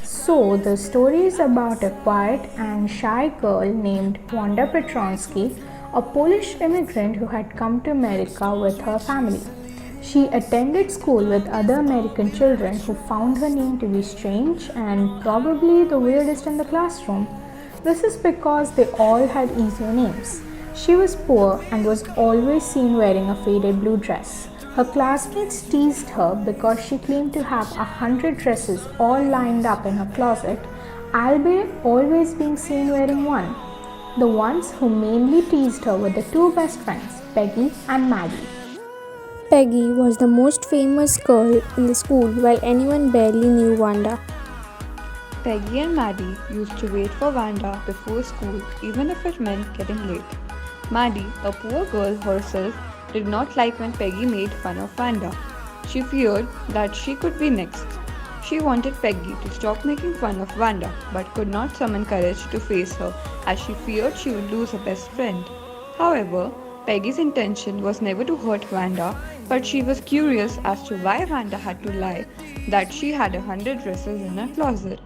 So, the story is about a quiet and shy girl named Wanda Petronsky, a Polish immigrant who had come to America with her family. She attended school with other American children who found her name to be strange and probably the weirdest in the classroom. This is because they all had easier names. She was poor and was always seen wearing a faded blue dress. Her classmates teased her because she claimed to have 100 dresses all lined up in her closet, albeit always being seen wearing one. The ones who mainly teased her were the two best friends, Peggy and Maggie. Peggy was the most famous girl in the school while anyone barely knew Wanda. Peggy and Maddie used to wait for Wanda before school even if it meant getting late. Maddie, a poor girl herself, did not like when Peggy made fun of Wanda. She feared that she could be next. She wanted Peggy to stop making fun of Wanda but could not summon courage to face her as she feared she would lose her best friend. However, Peggy's intention was never to hurt Wanda, but she was curious as to why Wanda had to lie that she had 100 dresses in her closet.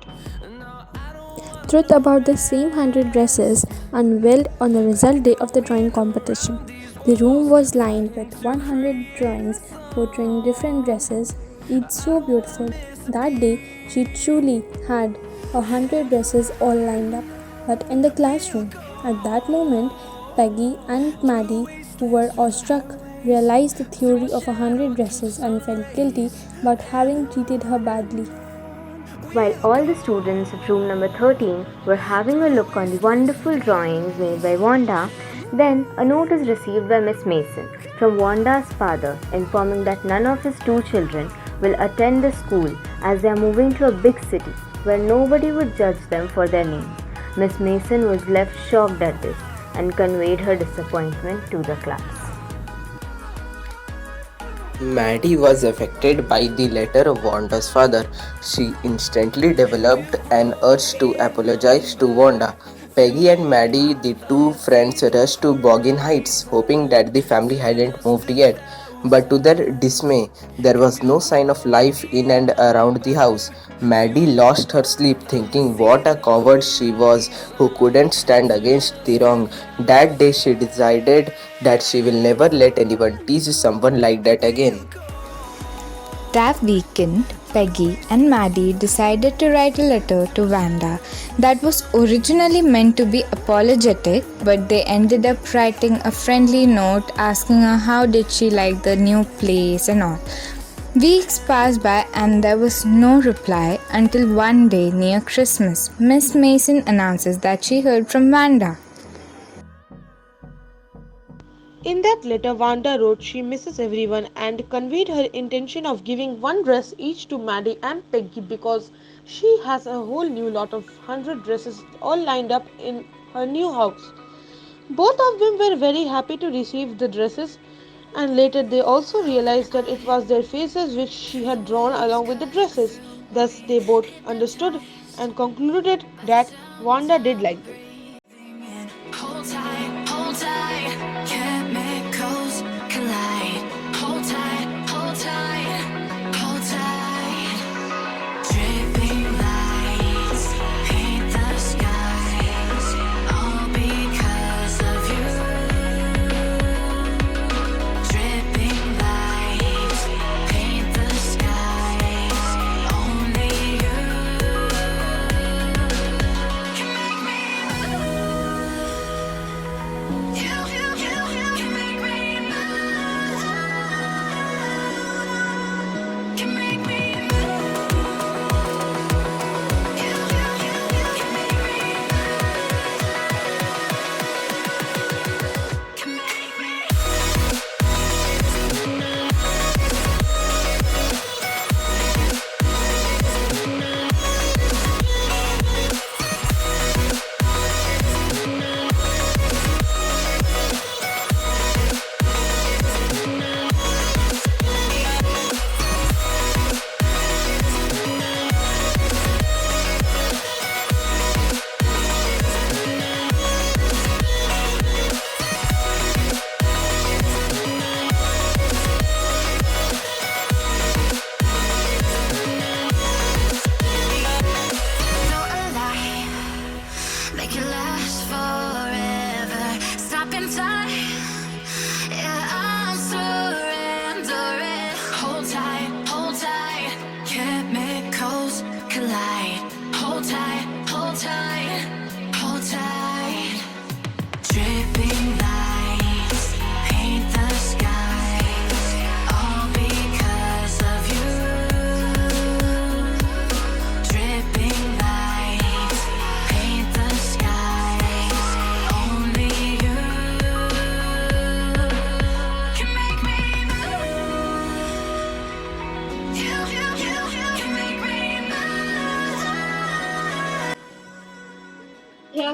Truth about the same 100 dresses unveiled on the result day of the drawing competition. The room was lined with 100 drawings portraying different dresses, each so beautiful. That day, she truly had 100 dresses all lined up. But in the classroom, at that moment, Peggy and Maddie, who were awestruck, realized the theory of 100 dresses and felt guilty about having treated her badly. While all the students of room number 13 were having a look on the wonderful drawings made by Wanda, then a note is received by Miss Mason from Wanda's father informing that none of his two children will attend the school as they are moving to a big city where nobody would judge them for their names. Miss Mason was left shocked at this and conveyed her disappointment to the class. Maddie was affected by the letter of Wanda's father. She instantly developed an urge to apologize to Wanda. Peggy and Maddie, the two friends, rushed to Boggin Heights, hoping that the family hadn't moved yet. But to their dismay, there was no sign of life in and around the house. Maddie lost her sleep, thinking what a coward she was who couldn't stand against the wrong. That day, she decided that she will never let anyone tease someone like that again. That weekend, Peggy and Maddie decided to write a letter to Wanda that was originally meant to be apologetic, but they ended up writing a friendly note asking her how did she like the new place and all. Weeks passed by and there was no reply until one day near Christmas, Miss Mason announces that she heard from Wanda. In that letter, Wanda wrote she misses everyone and conveyed her intention of giving one dress each to Maddie and Peggy because she has a whole new lot of 100 dresses all lined up in her new house. Both of them were very happy to receive the dresses, and later they also realized that it was their faces which she had drawn along with the dresses. Thus, they both understood and concluded that Wanda did like them. Hold tight, chemicals collide. Hold tight, hold tight, hold tight. Dripping lights paint the skies, all because of you. Dripping lights paint the skies, only you can make me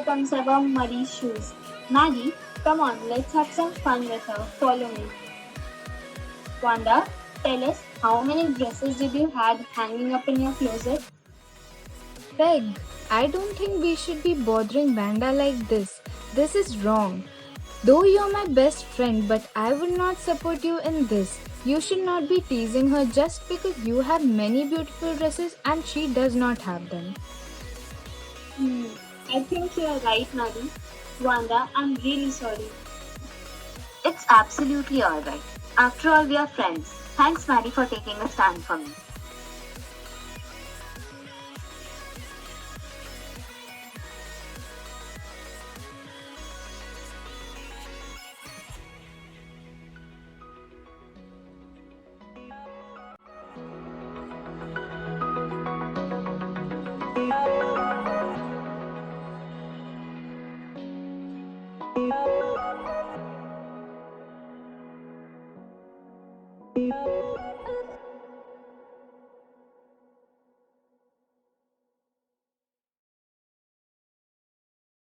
comes above muddy shoes. Maddie, come on, let's have some fun with her. Follow me. Wanda, tell us how many dresses did you have hanging up in your closet? Peg, I don't think we should be bothering Vanda like this. This is wrong. Though you're my best friend, but I would not support you in this. You should not be teasing her just because you have many beautiful dresses and she does not have them. I think you're right, Maddie. Wanda, I'm really sorry. It's absolutely alright. After all, we are friends. Thanks, Maddie, for taking a stand for me. Thank you.